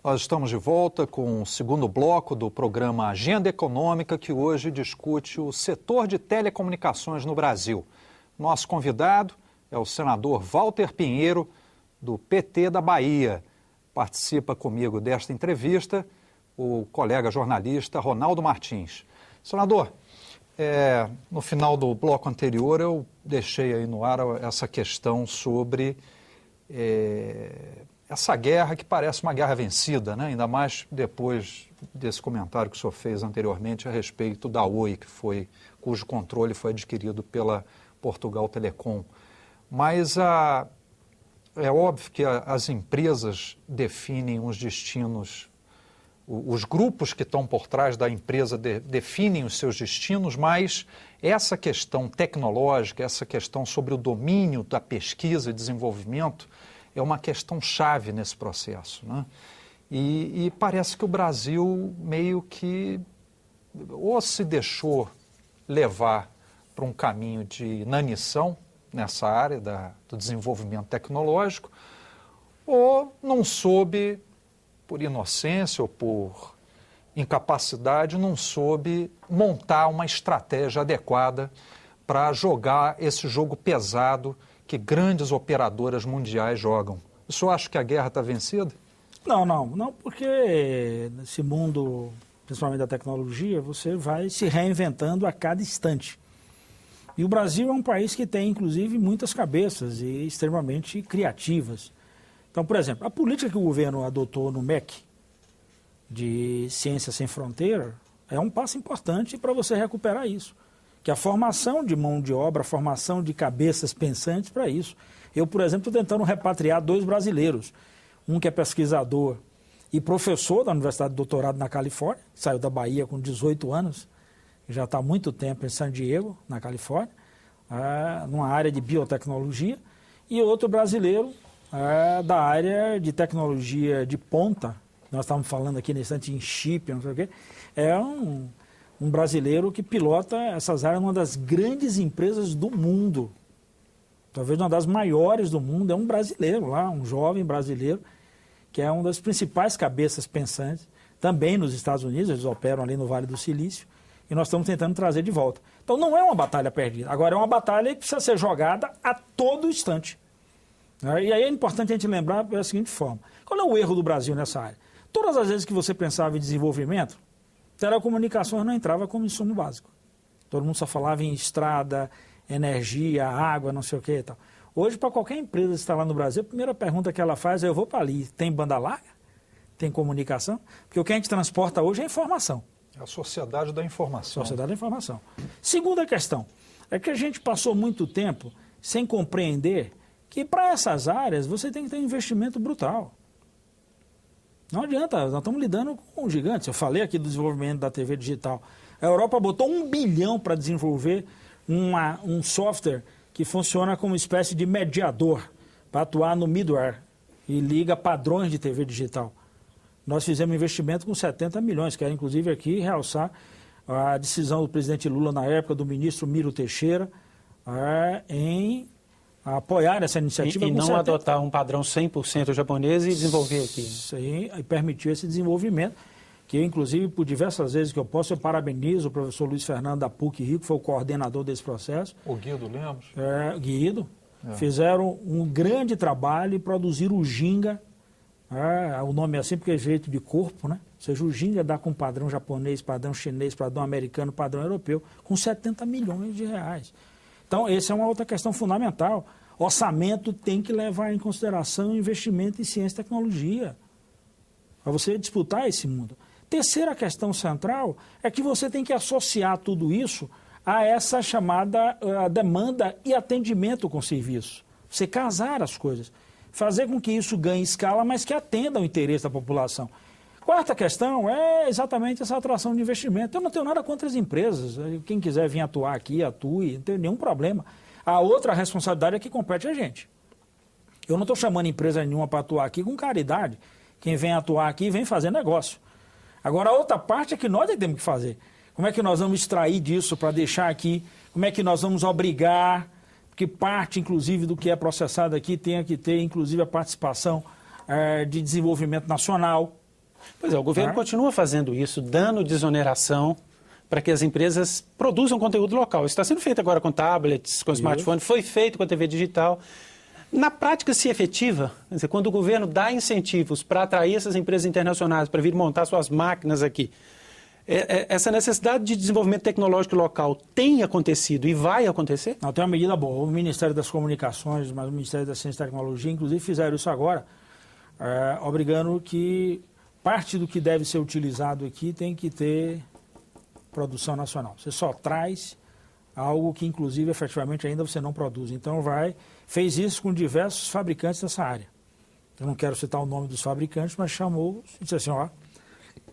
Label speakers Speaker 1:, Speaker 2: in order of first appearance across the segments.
Speaker 1: Nós estamos de volta com o segundo bloco do programa Agenda Econômica, que hoje discute o setor de telecomunicações no Brasil. Nosso convidado é o senador Walter Pinheiro, do PT da Bahia. Participa comigo desta entrevista o colega jornalista Ronaldo Martins. Senador, no final do bloco anterior eu deixei aí no ar essa questão sobre essa guerra que parece uma guerra vencida, né? Ainda mais depois desse comentário que o senhor fez anteriormente a respeito da Oi, cujo controle foi adquirido pela Portugal Telecom. Mas é óbvio que as empresas definem os destinos, os grupos que estão por trás da empresa definem os seus destinos, mas essa questão tecnológica, essa questão sobre o domínio da pesquisa e desenvolvimento é uma questão chave nesse processo, né? E parece que o Brasil meio que ou se deixou levar para um caminho de inanição nessa área do desenvolvimento tecnológico, ou não soube, por inocência ou por incapacidade, não soube montar uma estratégia adequada para jogar esse jogo pesado que grandes operadoras mundiais jogam. O senhor acha que a guerra está vencida?
Speaker 2: Não, porque nesse mundo, principalmente da tecnologia, você vai se reinventando a cada instante. E o Brasil é um país que tem, inclusive, muitas cabeças e extremamente criativas. Então, por exemplo, a política que o governo adotou no MEC, de Ciência Sem Fronteira, é um passo importante para você recuperar isso. Que a formação de mão de obra, a formação de cabeças pensantes para isso. Eu, por exemplo, estou tentando repatriar 2 brasileiros. Um que é pesquisador e professor da Universidade de Doutorado na Califórnia, saiu da Bahia com 18 anos, já está há muito tempo em San Diego, na Califórnia, numa área de biotecnologia, e outro brasileiro da área de tecnologia de ponta, nós estávamos falando aqui nesse instante em chip, não sei o quê, é um brasileiro que pilota essas áreas, uma das grandes empresas do mundo, talvez uma das maiores do mundo, é um brasileiro lá, um jovem brasileiro, que é uma das principais cabeças pensantes, também nos Estados Unidos, eles operam ali no Vale do Silício, e nós estamos tentando trazer de volta. Então não é uma batalha perdida, agora é uma batalha que precisa ser jogada a todo instante. E aí é importante a gente lembrar da seguinte forma, qual é o erro do Brasil nessa área? Todas as vezes que você pensava em desenvolvimento, telecomunicações não entrava como insumo básico. Todo mundo só falava em estrada, energia, água, não sei o que e tal. Hoje, para qualquer empresa que está lá no Brasil, a primeira pergunta que ela faz é: eu vou para ali, tem banda larga? Tem comunicação? Porque o que a gente transporta hoje é informação.
Speaker 1: É a sociedade da informação.
Speaker 2: Sociedade da informação. Segunda questão, é que a gente passou muito tempo sem compreender que para essas áreas você tem que ter um investimento brutal. Não adianta, nós estamos lidando com gigantes. Eu falei aqui do desenvolvimento da TV digital. A Europa botou 1 bilhão para desenvolver um software que funciona como uma espécie de mediador para atuar no middleware e liga padrões de TV digital. Nós fizemos um investimento com 70 milhões, quero inclusive aqui realçar a decisão do presidente Lula na época, do ministro Miro Teixeira, em apoiar essa iniciativa.
Speaker 3: E não adotar um padrão 100% japonês e desenvolver aqui.
Speaker 2: Sim, e permitiu esse desenvolvimento, que eu, inclusive, por diversas vezes que eu posso, eu parabenizo o professor Luiz Fernando da PUC-Rio, que foi o coordenador desse processo.
Speaker 1: O Guido Lemos.
Speaker 2: Guido. Fizeram um grande trabalho e produziram o Ginga, o nome é assim porque é jeito de corpo, né? Ou seja, o Ginga dá com padrão japonês, padrão chinês, padrão americano, padrão europeu, com 70 milhões de reais. Então, essa é uma outra questão fundamental. Orçamento tem que levar em consideração investimento em ciência e tecnologia, para você disputar esse mundo. Terceira questão central é que você tem que associar tudo isso a essa chamada demanda e atendimento com serviço. Você casar as coisas. Fazer com que isso ganhe escala, mas que atenda ao interesse da população. Quarta questão é exatamente essa atração de investimento. Eu não tenho nada contra as empresas. Quem quiser vir atuar aqui, atue, não tem nenhum problema. A outra responsabilidade é que compete a gente. Eu não estou chamando empresa nenhuma para atuar aqui com caridade. Quem vem atuar aqui vem fazer negócio. Agora, a outra parte é que nós temos que fazer. Como é que nós vamos extrair disso para deixar aqui? Como é que nós vamos obrigar que parte, inclusive, do que é processado aqui tenha que ter, inclusive, a participação de desenvolvimento nacional?
Speaker 3: Pois é, o governo continua fazendo isso, dando desoneração para que as empresas produzam conteúdo local. Isso está sendo feito agora com tablets, com smartphone, foi feito com a TV digital. Na prática, se efetiva, quer dizer, quando o governo dá incentivos para atrair essas empresas internacionais para vir montar suas máquinas aqui, essa necessidade de desenvolvimento tecnológico local tem acontecido e vai acontecer?
Speaker 2: Não, tem uma medida boa. O Ministério das Comunicações, mas o Ministério da Ciência e Tecnologia, inclusive, fizeram isso agora, obrigando que parte do que deve ser utilizado aqui tem que ter produção nacional. Você só traz algo que, inclusive, efetivamente, ainda você não produz. Então, fez isso com diversos fabricantes dessa área. Eu não quero citar o nome dos fabricantes, mas chamou e disse assim, ó,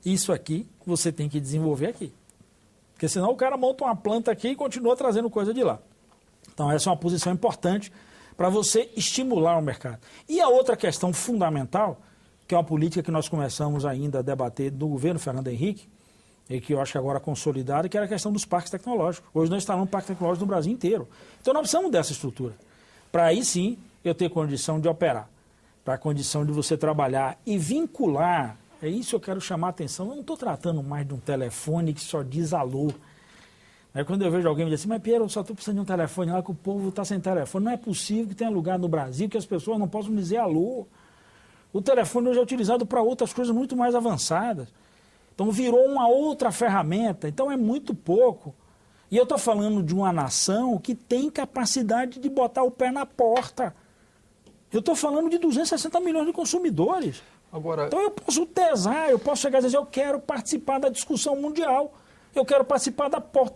Speaker 2: isso aqui você tem que desenvolver aqui. Porque senão o cara monta uma planta aqui e continua trazendo coisa de lá. Então, essa é uma posição importante para você estimular o mercado. E a outra questão fundamental, que é uma política que nós começamos ainda a debater do governo Fernando Henrique, e que eu acho que agora consolidada, que era a questão dos parques tecnológicos. Hoje nós instalamos um parque tecnológico no Brasil inteiro. Então nós precisamos dessa estrutura. Para aí sim eu ter condição de operar, para a condição de você trabalhar e vincular. É isso que eu quero chamar a atenção. Eu não estou tratando mais de um telefone que só diz alô. Aí quando eu vejo alguém me dizer assim, mas Piero, eu só estou precisando de um telefone lá que o povo está sem telefone. Não é possível que tenha lugar no Brasil que as pessoas não possam dizer alô. O telefone hoje é utilizado para outras coisas muito mais avançadas. Então virou uma outra ferramenta. Então é muito pouco. E eu estou falando de uma nação que tem capacidade de botar o pé na porta. Eu estou falando de 260 milhões de consumidores.
Speaker 1: Agora,
Speaker 2: então eu posso tesar, eu posso chegar e dizer, eu quero participar da discussão mundial. Eu quero participar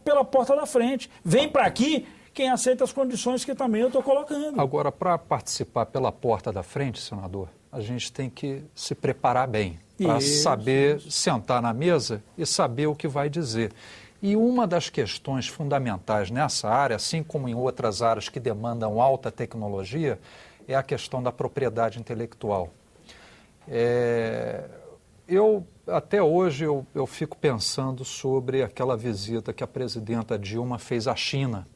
Speaker 2: pela porta da frente. Vem para aqui quem aceita as condições que também eu estou colocando.
Speaker 1: Agora, para participar pela porta da frente, senador, a gente tem que se preparar bem para saber sentar na mesa e saber o que vai dizer. E uma das questões fundamentais nessa área, assim como em outras áreas que demandam alta tecnologia, é a questão da propriedade intelectual. Até hoje eu fico pensando sobre aquela visita que a presidenta Dilma fez à China.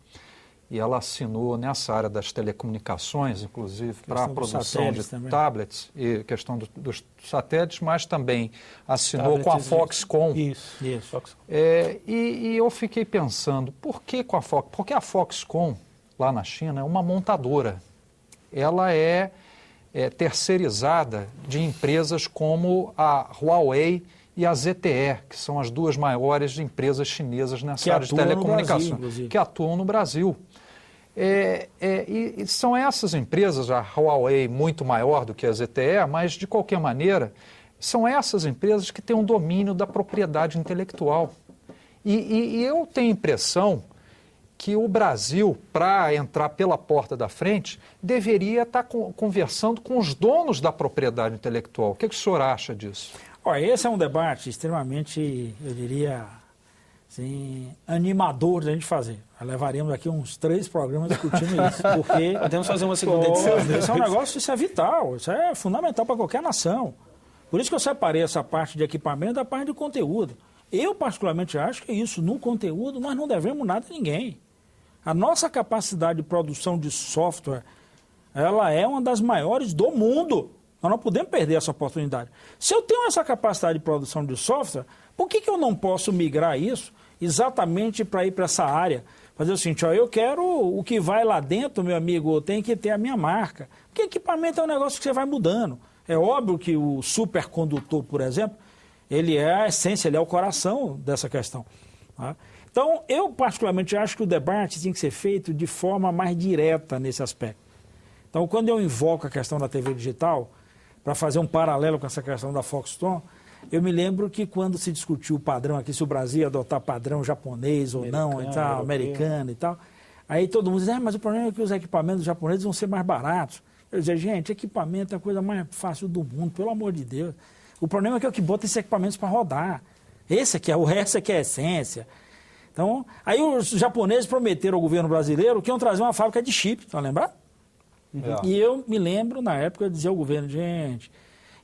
Speaker 1: E ela assinou nessa área das telecomunicações, inclusive para a produção de tablets e questão dos satélites, mas também assinou com a Foxconn.
Speaker 3: Isso.
Speaker 1: E eu fiquei pensando, por que com a Foxconn? Porque a Foxconn, lá na China, é uma montadora. Ela é terceirizada de empresas como a Huawei e a ZTE, que são as duas maiores empresas chinesas nessa área de telecomunicações, que atuam no Brasil. E são essas empresas, a Huawei muito maior do que a ZTE, mas de qualquer maneira, são essas empresas que têm um domínio da propriedade intelectual. E eu tenho a impressão que o Brasil, para entrar pela porta da frente, deveria estar conversando com os donos da propriedade intelectual. O que o senhor acha disso?
Speaker 2: Esse é um debate extremamente, eu diria, assim, animador de a gente fazer. Levaremos aqui uns 3 programas discutindo isso, porque...
Speaker 3: Podemos fazer uma segunda edição.
Speaker 2: Isso é um negócio, isso é vital, isso é fundamental para qualquer nação. Por isso que eu separei essa parte de equipamento da parte de conteúdo. Eu, particularmente, acho que isso, no conteúdo, nós não devemos nada a ninguém. A nossa capacidade de produção de software, ela é uma das maiores do mundo. Nós não podemos perder essa oportunidade. Se eu tenho essa capacidade de produção de software, por que eu não posso migrar isso exatamente para ir para essa área? Fazer o seguinte, eu quero o que vai lá dentro, meu amigo, tem que ter a minha marca. Porque equipamento é um negócio que você vai mudando. É óbvio que o supercondutor, por exemplo, ele é a essência, ele é o coração dessa questão. Tá? Então, eu particularmente acho que o debate tem que ser feito de forma mais direta nesse aspecto. Então, quando eu invoco a questão da TV digital, para fazer um paralelo com essa questão da Foxconn, eu me lembro que quando se discutiu o padrão aqui, se o Brasil ia adotar padrão japonês ou não, e tal, americano e tal, aí todo mundo diz, mas o problema é que os equipamentos japoneses vão ser mais baratos. Eu dizia, gente, equipamento é a coisa mais fácil do mundo, pelo amor de Deus. O problema é que é o que bota esses equipamentos para rodar. Essa que é a essência. Então, aí os japoneses prometeram ao governo brasileiro que iam trazer uma fábrica de chip, tá lembrado? E eu me lembro, na época, de dizer ao governo, gente,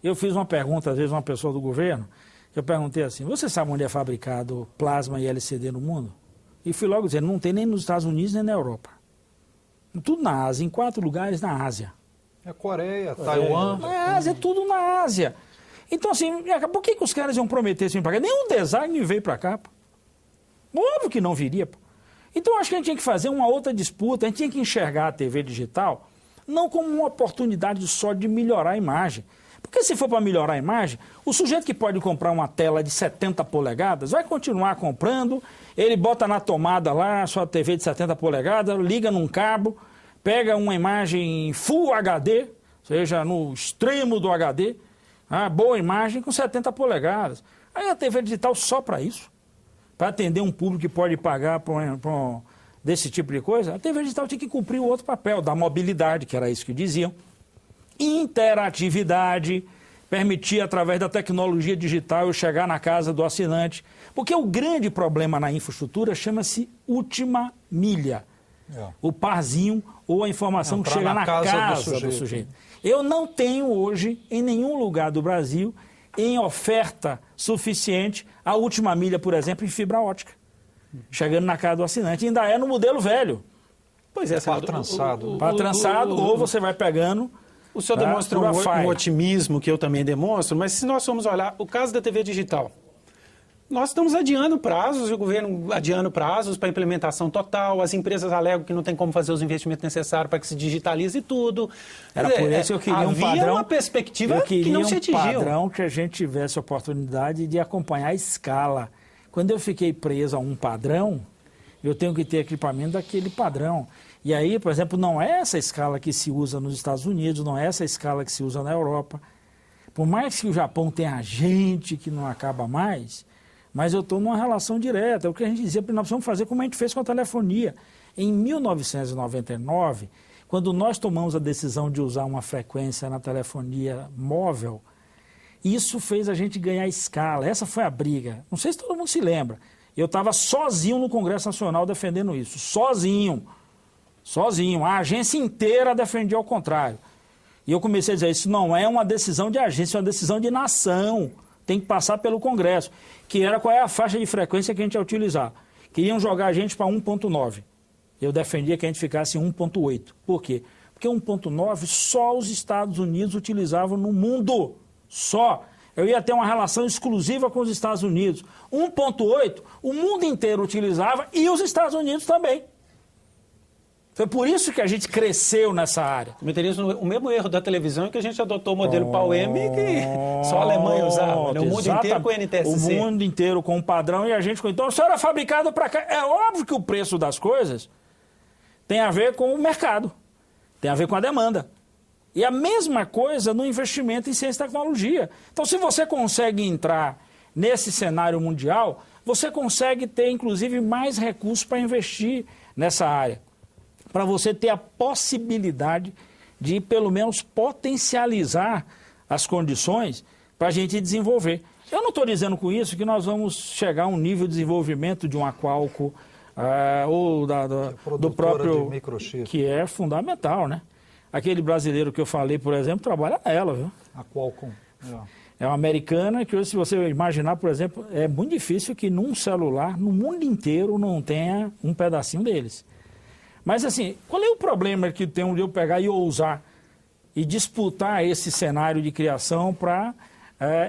Speaker 2: eu fiz uma pergunta, às vezes, a uma pessoa do governo, eu perguntei assim, você sabe onde é fabricado plasma e LCD no mundo? E fui logo dizendo, não tem nem nos Estados Unidos nem na Europa. Tudo na Ásia, em 4 lugares na Ásia.
Speaker 1: É Coreia, Taiwan.
Speaker 2: Na Ásia, tudo na Ásia. Então, assim, por que os caras iam prometer isso para cá? Nenhum design veio para cá, pô. Óbvio que não viria, pô. Então, acho que a gente tinha que fazer uma outra disputa, a gente tinha que enxergar a TV digital não como uma oportunidade só de melhorar a imagem. Porque se for para melhorar a imagem, o sujeito que pode comprar uma tela de 70 polegadas vai continuar comprando, ele bota na tomada lá a sua TV de 70 polegadas, liga num cabo, pega uma imagem Full HD, ou seja, no extremo do HD, boa imagem com 70 polegadas. Aí a TV digital só para isso, para atender um público que pode pagar desse tipo de coisa, a TV digital tinha que cumprir o outro papel, da mobilidade, que era isso que diziam, interatividade, permitir através da tecnologia digital eu chegar na casa do assinante. Porque o grande problema na infraestrutura chama-se última milha. O parzinho ou a informação que chega na casa do sujeito. Eu não tenho hoje, em nenhum lugar do Brasil, em oferta suficiente, a última milha, por exemplo, em fibra ótica. Chegando na casa do assinante. Ainda é no modelo velho.
Speaker 3: Pois é,
Speaker 1: para trançado.
Speaker 2: Para trançado, ou você vai pegando...
Speaker 3: O senhor demonstra um otimismo que eu também demonstro, mas se nós formos olhar o caso da TV digital, nós estamos adiando prazos, o governo adiando prazos para implementação total, as empresas alegam que não tem como fazer os investimentos necessários para que se digitalize tudo.
Speaker 2: Era por isso que eu queria um padrão...
Speaker 3: Havia uma perspectiva que não se atingiu.
Speaker 2: Eu queria um padrão que a gente tivesse a oportunidade de acompanhar a escala. Quando eu fiquei preso a um padrão, eu tenho que ter equipamento daquele padrão. E aí, por exemplo, não é essa escala que se usa nos Estados Unidos, não é essa escala que se usa na Europa. Por mais que o Japão tenha gente que não acaba mais, mas eu estou numa relação direta. É o que a gente dizia, nós precisamos fazer como a gente fez com a telefonia. Em 1999, quando nós tomamos a decisão de usar uma frequência na telefonia móvel, isso fez a gente ganhar escala. Essa foi a briga. Não sei se todo mundo se lembra. Eu estava sozinho no Congresso Nacional defendendo isso. Sozinho. A agência inteira defendia ao contrário. E eu comecei a dizer, isso não é uma decisão de agência, é uma decisão de nação. Tem que passar pelo Congresso. Que era qual é a faixa de frequência que a gente ia utilizar. Queriam jogar a gente para 1.9. Eu defendia que a gente ficasse em 1.8. Por quê? Porque 1.9 só os Estados Unidos utilizavam no mundo. Só. Eu ia ter uma relação exclusiva com os Estados Unidos. 1.8, o mundo inteiro utilizava e os Estados Unidos também. Foi por isso que a gente cresceu nessa área.
Speaker 3: Cometeríamos o mesmo erro da televisão que a gente adotou o modelo PAL-M que só a Alemanha usava. Né? O mundo inteiro com o NTSC.
Speaker 2: O mundo inteiro com o padrão e a gente... Então, isso era fabricado para cá. É óbvio que o preço das coisas tem a ver com o mercado. Tem a ver com a demanda. E a mesma coisa no investimento em ciência e tecnologia. Então, se você consegue entrar nesse cenário mundial, você consegue ter, inclusive, mais recursos para investir nessa área. Para você ter a possibilidade de, pelo menos, potencializar as condições para a gente desenvolver. Eu não estou dizendo com isso que nós vamos chegar a um nível de desenvolvimento de uma Qualcomm ou do próprio... que é fundamental, né? Aquele brasileiro que eu falei, por exemplo, trabalha nela, viu?
Speaker 1: A Qualcomm.
Speaker 2: É uma americana que, se você imaginar, por exemplo, é muito difícil que num celular, no mundo inteiro, não tenha um pedacinho deles. Mas, assim, qual é o problema que tem um de eu pegar e ousar e disputar esse cenário de criação para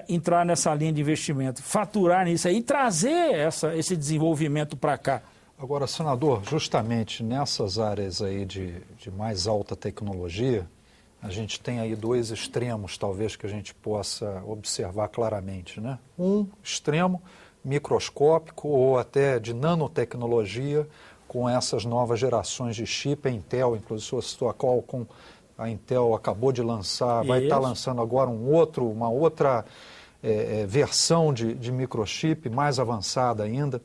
Speaker 2: entrar nessa linha de investimento, faturar nisso aí e trazer esse desenvolvimento para cá?
Speaker 1: Agora, senador, justamente nessas áreas aí de mais alta tecnologia, a gente tem aí dois extremos, talvez, que a gente possa observar claramente, né? Um extremo microscópico ou até de nanotecnologia, com essas novas gerações de chip, a Intel, inclusive a Qualcomm, a Intel acabou de lançar, vai estar lançando agora uma outra versão de microchip, mais avançada ainda.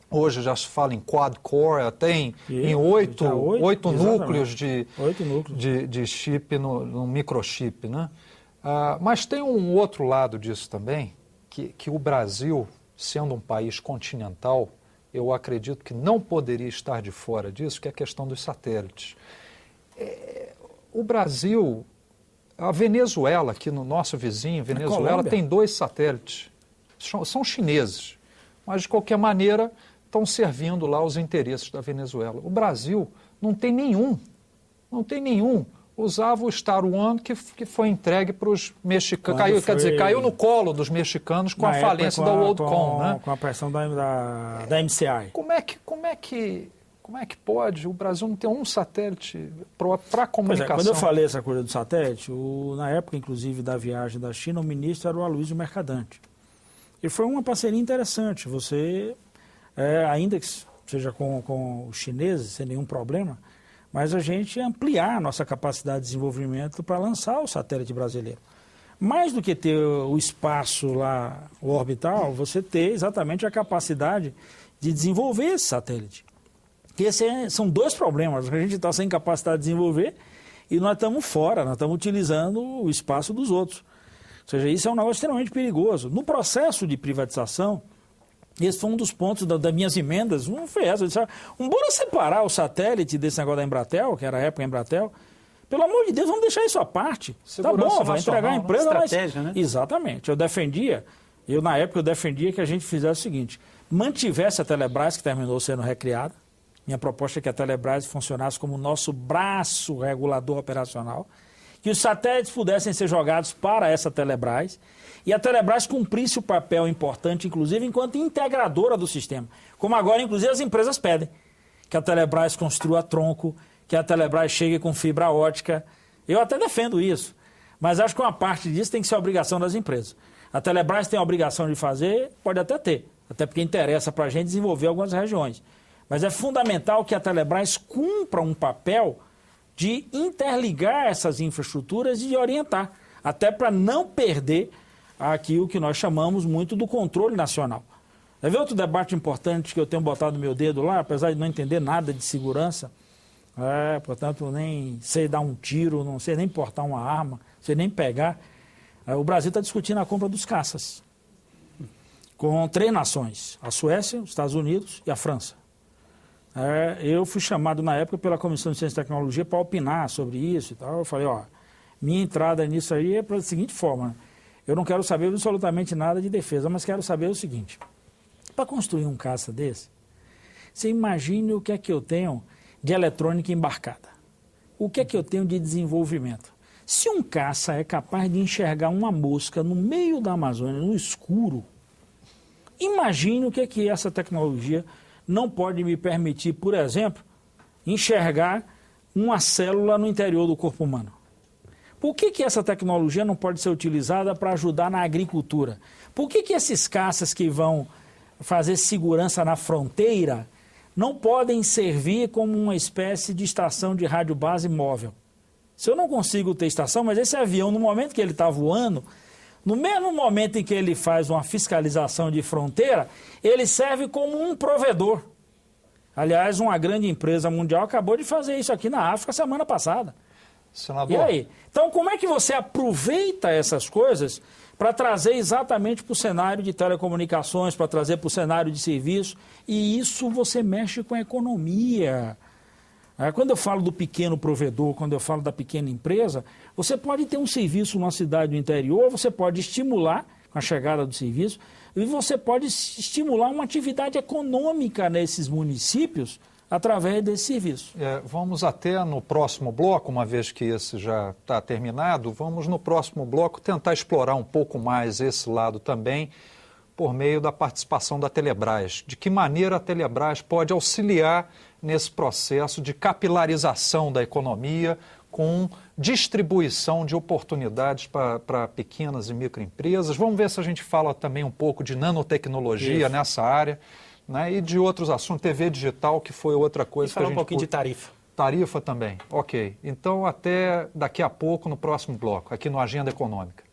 Speaker 1: Hoje já se fala em quad-core, até em 8 núcleos de chip no microchip, né? Mas tem um outro lado disso também, que o Brasil, sendo um país continental, eu acredito que não poderia estar de fora disso, que é a questão dos satélites. O Brasil, a Venezuela, aqui no nosso vizinho, Venezuela, tem 2 satélites. São chineses, mas de qualquer maneira estão servindo lá os interesses da Venezuela. O Brasil não tem nenhum. usava o Star One que foi entregue para os mexicanos. Caiu no colo dos mexicanos com a falência da WorldCom, né?
Speaker 2: Com a pressão da MCI.
Speaker 1: Como é que pode? O Brasil não tem um satélite para comunicação?
Speaker 2: Quando eu falei essa coisa do satélite, na época, inclusive, da viagem da China, o ministro era o Aloysio Mercadante. E foi uma parceria interessante. Você, ainda que seja com os chineses, sem nenhum problema, mas a gente ampliar a nossa capacidade de desenvolvimento para lançar o satélite brasileiro. Mais do que ter o espaço lá, o orbital, você ter exatamente a capacidade de desenvolver esse satélite. E são dois problemas. A gente está sem capacidade de desenvolver e nós estamos fora, nós estamos utilizando o espaço dos outros. Ou seja, isso é um negócio extremamente perigoso. No processo de privatização, esse foi um dos pontos das minhas emendas. Uma foi essa. Eu disse, bora separar o satélite desse negócio da Embratel, que era a época Embratel. Pelo amor de Deus, vamos deixar isso à parte.
Speaker 1: Segurança
Speaker 2: tá bom, vai entregar a empresa,
Speaker 3: estratégia,
Speaker 2: mas...
Speaker 3: né?
Speaker 2: Exatamente. Na época eu defendia que a gente fizesse o seguinte, mantivesse a Telebrás, que terminou sendo recriada. Minha proposta é que a Telebrás funcionasse como nosso braço regulador operacional, que os satélites pudessem ser jogados para essa Telebrás e a Telebrás cumprisse o papel importante, inclusive, enquanto integradora do sistema. Como agora, inclusive, as empresas pedem que a Telebrás construa tronco, que a Telebrás chegue com fibra ótica. Eu até defendo isso, mas acho que uma parte disso tem que ser a obrigação das empresas. A Telebrás tem a obrigação de fazer, pode até ter, até porque interessa para a gente desenvolver algumas regiões. Mas é fundamental que a Telebrás cumpra um papel de interligar essas infraestruturas e de orientar, até para não perder aquilo que nós chamamos muito do controle nacional. Vai ver outro debate importante que eu tenho botado no meu dedo lá, apesar de não entender nada de segurança, portanto, nem sei dar um tiro, não sei nem portar uma arma, não sei nem pegar. O Brasil está discutindo a compra dos caças, com 3 nações, a Suécia, os Estados Unidos e a França. Eu fui chamado na época pela Comissão de Ciência e Tecnologia para opinar sobre isso e tal. Eu falei, minha entrada nisso aí é da seguinte forma, eu não quero saber absolutamente nada de defesa, mas quero saber o seguinte, para construir um caça desse, você imagine o que é que eu tenho de eletrônica embarcada, o que é que eu tenho de desenvolvimento. Se um caça é capaz de enxergar uma mosca no meio da Amazônia, no escuro, imagine o que é que essa tecnologia não pode me permitir, por exemplo, enxergar uma célula no interior do corpo humano. Por que essa tecnologia não pode ser utilizada para ajudar na agricultura? Por que esses caças que vão fazer segurança na fronteira não podem servir como uma espécie de estação de radiobase móvel? Se eu não consigo ter estação, mas esse avião, no momento que ele está voando, no mesmo momento em que ele faz uma fiscalização de fronteira, ele serve como um provedor. Aliás, uma grande empresa mundial acabou de fazer isso aqui na África semana passada.
Speaker 1: Senador.
Speaker 2: E aí? Então, como é que você aproveita essas coisas para trazer exatamente para o cenário de telecomunicações, para trazer para o cenário de serviço? E isso você mexe com a economia. Quando eu falo do pequeno provedor, quando eu falo da pequena empresa, você pode ter um serviço numa cidade do interior, você pode estimular com a chegada do serviço, e você pode estimular uma atividade econômica nesses municípios através desse serviço.
Speaker 1: Vamos até no próximo bloco, uma vez que esse já está terminado, vamos no próximo bloco tentar explorar um pouco mais esse lado também, por meio da participação da Telebrás. De que maneira a Telebrás pode auxiliar nesse processo de capilarização da economia com distribuição de oportunidades para pequenas e microempresas. Vamos ver se a gente fala também um pouco de nanotecnologia nessa área, né, e de outros assuntos, TV digital, que foi outra coisa que a gente...
Speaker 3: E falar um pouquinho de tarifa.
Speaker 1: Tarifa também, ok. Então, até daqui a pouco, no próximo bloco, aqui no Agenda Econômica.